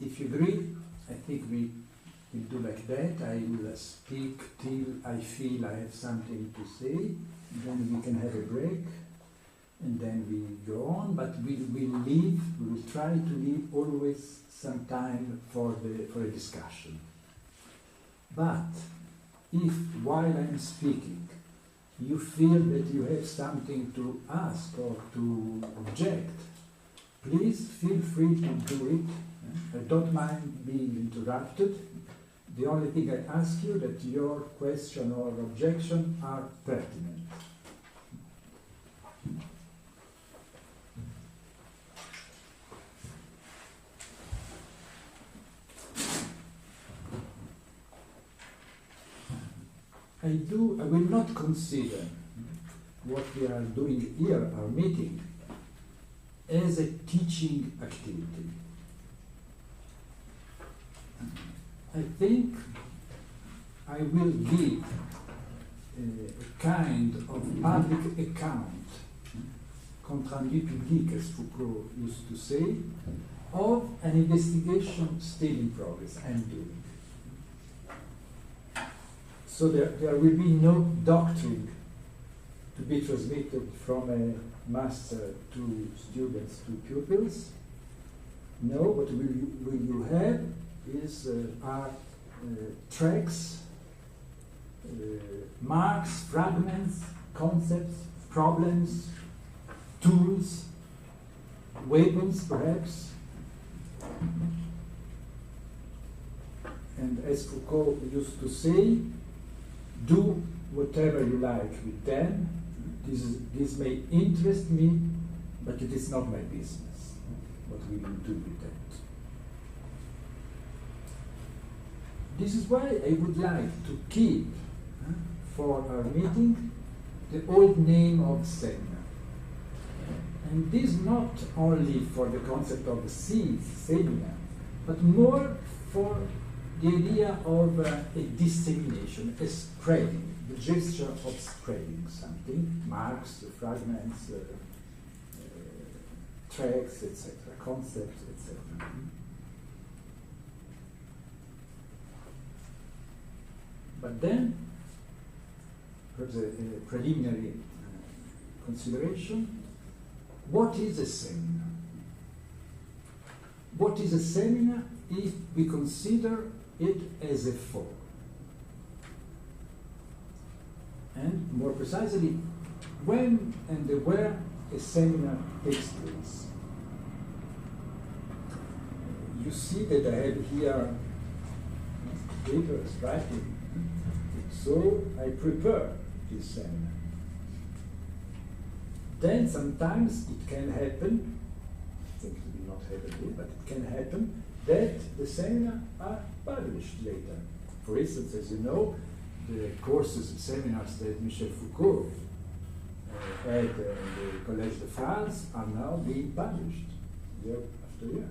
if you agree, I think we will do like that. I will speak till I feel I have something to say, then we can have a break, and then we go on, but we will try to leave always some time for a discussion. But if while I'm speaking you feel that you have something to ask or to object, please feel free to do it. I don't mind being interrupted. The only thing I ask you that your question or objection are pertinent. I will not consider what we are doing here, our meeting, as a teaching activity. I think I will give a kind of public account, compte rendu public, as Foucault used to say, of an investigation still in progress I'm doing. So there will be no doctrine to be transmitted from a master to students to pupils. No, what will you have are tracks, marks, fragments, concepts, problems, tools, weapons perhaps. And as Foucault used to say, do whatever you like with them. This may interest me, but it is not my business what we will do with that. This is why I would like to keep for our meeting the old name of seminar. And this not only for the concept of the seeds, seminar, but more for the idea of a dissemination, a spreading, the gesture of spreading something, marks, fragments, tracks, etc., concepts, etc. But then, perhaps a preliminary consideration, what is a seminar? What is a seminar if we consider it as a form? And more precisely, when and where a seminar takes place. You see that I have here papers, writing. So I prepare this seminar. Then sometimes it can happen, I think it will not happen here, but it can happen that the seminars are published later. For instance, as you know, the courses and seminars that Michel Foucault had in the Collège de France are now being published year after year.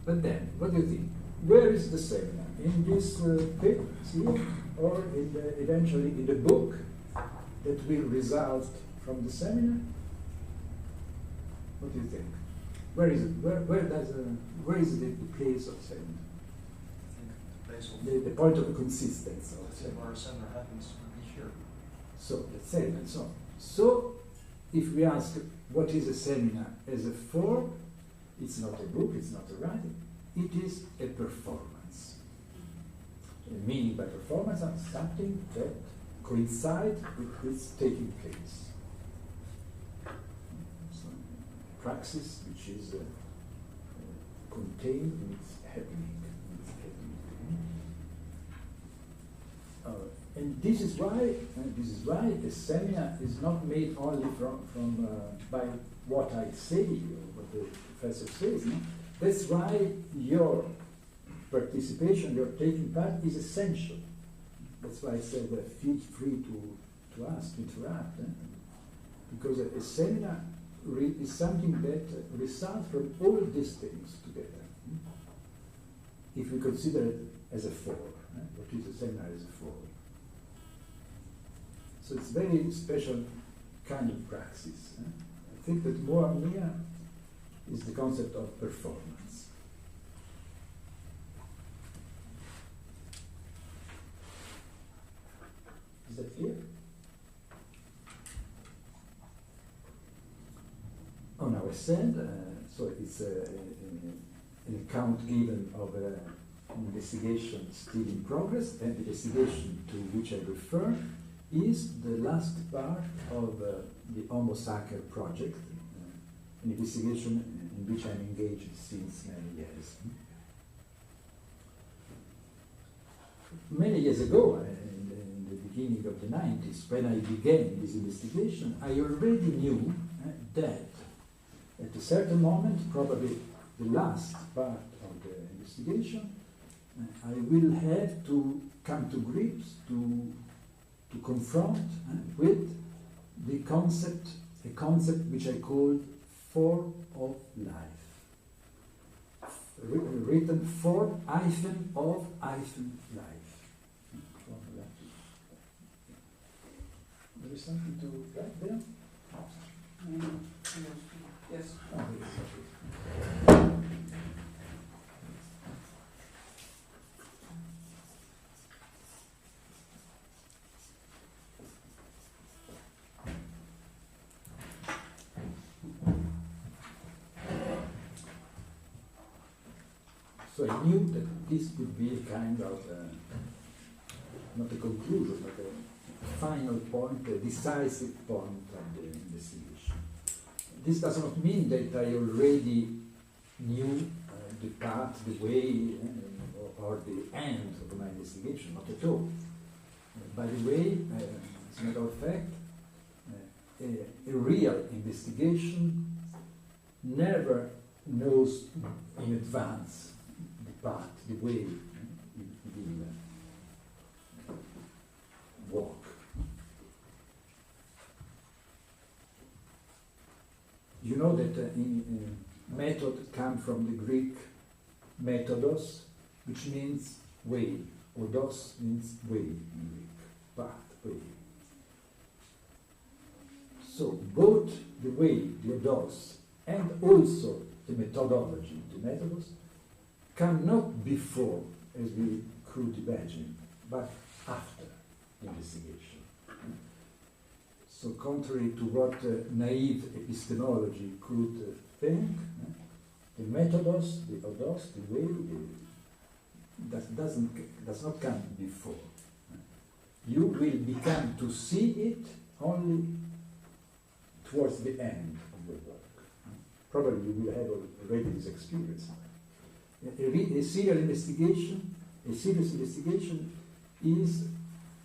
But then, what do you think? Where is the seminar? In this papers here, or eventually in the book that will result from the seminar? What do you think? Where is it? Where is the place of seminar? I think the place The point of consistency of seminar. Where a seminar happens each year. So let's say and so on. So if we ask what is a seminar as a form, it's not a book, it's not a writing, it is a performance. Meaning by performance is something that coincides with what's taking place. So, praxis which is contained in its happening. And this is why a seminar is not made only from by what I say or what the professor says. No? That's why your participation, your taking part is essential. That's why I said feel free to ask, to interrupt. Because a seminar is something that results from all these things together. If we consider it as a form, what is a seminar as a form? So it's a very special kind of praxis. I think that more and more is the concept of performance. Is that clear? Oh, now I said, so it's an account given of an investigation still in progress, and the investigation to which I refer is the last part of the Homo Sacer project, an investigation in which I'm engaged since many years. Many years ago, in the beginning of the 90s, when I began this investigation, I already knew that at a certain moment, probably the last part of the investigation, I will have to come to grips, to confront with the concept, a concept which I called form of life. Written form of life. There is something to write there? Yes. Oh, yes, okay. So I knew that this would be a kind of, not a conclusion, but a final point, a decisive point of the investigation. This does not mean that I already knew the path, the way, or the end of my investigation, not at all. By the way, as a matter of fact, a real investigation never knows in advance the path, the way it will walk. You know that method comes from the Greek methodos, which means way. Odos means way in Greek, path, way. So both the way, the odos, and also the methodology, the methodos, come not before, as we could imagine, but after the investigation. So contrary to what naive epistemology could think, the methodos, the odos, the way, does not come before. You will become to see it only towards the end of the work. Probably you will have already this experience. A serious investigation is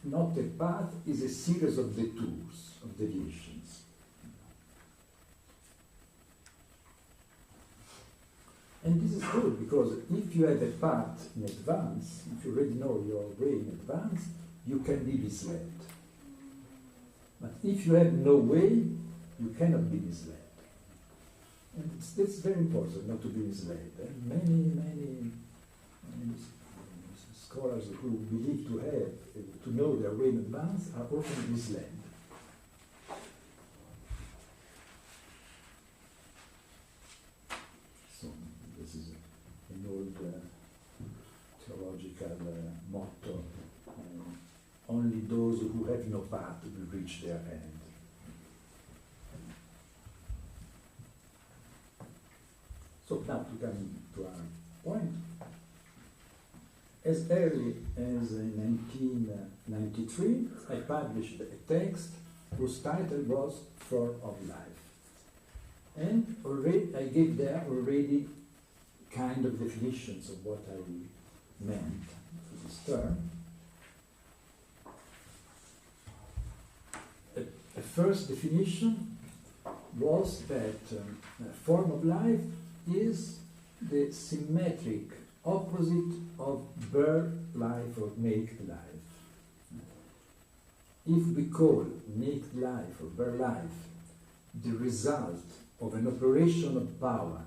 not a path, is a series of detours, of deviations. And this is good, because if you have a path in advance, if you already know your way in advance, you can be misled. But if you have no way, you cannot be misled. And it's very important not to be misled. And many scholars who believe to know their way in advance are often misled. So this is an old theological motto. Only those who have no path will reach their end. So now to come to our point. As early as 1993, I published a text whose title was Form of Life. And already I gave there already kind of definitions of what I meant for this term. A first definition was that form of life is the symmetric opposite of bare life or naked life. If we call naked life or bare life the result of an operation of power